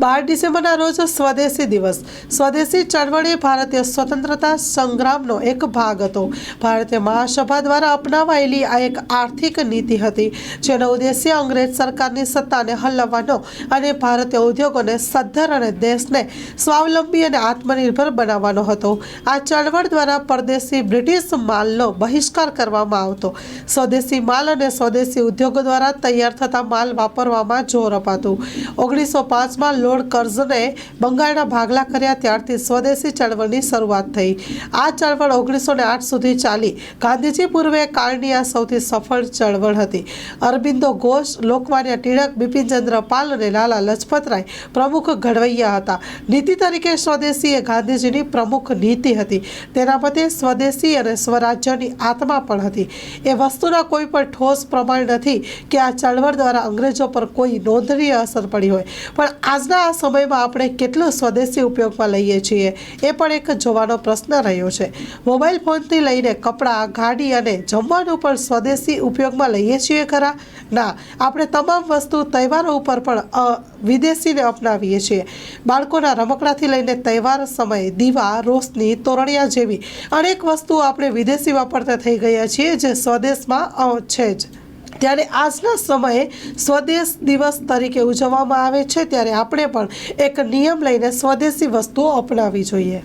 12 ડિસેમ્બરના રોજ સ્વદેશી દિવસ. સ્વદેશી ચળવળ એ ભારતીય સ્વતંત્રતા સંગ્રામનો એક ભાગ હતો. ભારતીય મહાસભા દ્વારા અપનાવાયેલી આ એક આર્થિક નીતિ હતી જેનો ઉદ્દેશ્ય અંગ્રેજ સરકારની સત્તાને હલાવવાનો અને ભારતીય ઉદ્યોગોને સદ્ધર અને દેશને સ્વાવલંબી અને આત્મનિર્ભર બનાવવાનો હતો. આ ચળવળ દ્વારા પરદેશી બ્રિટિશ માલનો બહિષ્કાર કરવામાં આવતો. સ્વદેશી માલ અને સ્વદેશી ઉદ્યોગો દ્વારા તૈયાર થતા માલ વાપરવામાં જોર અપાતું. 1905માં લોર્ડ કર્ઝને બંગાળના ભાગલા કર્યા ત્યારથી સ્વદેશી ચળવળની શરૂઆત થઈ. આ ચળવળ 1908 સુધી ચાલી. ગાંધીજી પૂર્વે કાળની આ સૌથી સફળ ચળવળ હતી. અરબિંદો ઘોષ, લોકમાન્ય ટિળક, બિપિનચંદ્ર પાલ અને લાલા લજપતરાય પ્રમુખ ઘડવૈયા હતા. નીતિ તરીકે સ્વદેશી એ ગાંધીજીની પ્રમુખ નીતિ હતી. તેના મતે સ્વદેશી અને સ્વરાજ્યની આત્મા પણ હતી. એ વસ્તુના કોઈ પણ ઠોસ પ્રમાણ નથી કે આ ચળવળ દ્વારા અંગ્રેજો પર કોઈ નોંધનીય અસર પડી હોય, પણ આજના આ સમયમાં આપણે કેટલું સ્વદેશી ઉપયોગમાં લઈએ છીએ એ પણ એક જોવાનો પ્રશ્ન રહ્યો છે. મોબાઈલ ફોનથી લઈને કપડાં, ગાડી અને જમવાનું પણ સ્વદેશી ઉપયોગમાં લઈએ છીએ ખરા? ના, આપણે તમામ વસ્તુ તહેવારો ઉપર પણ વિદેશીને અપનાવીએ છીએ. બાળકોના રમકડાથી લઈને તહેવાર સમયે દીવા, રોશની, તોરણિયા જેવી અનેક વસ્તુઓ આપણે વિદેશી વાપરતા થઈ ગયા છીએ જે સ્વદેશમાં છે જ. ત્યારે આજના સમયે સ્વદેશ દિવસ તરીકે ઉજવવામાં આવે છે ત્યારે આપણે પણ એક નિયમ લઈને સ્વદેશી વસ્તુઓ અપનાવવી જોઈએ.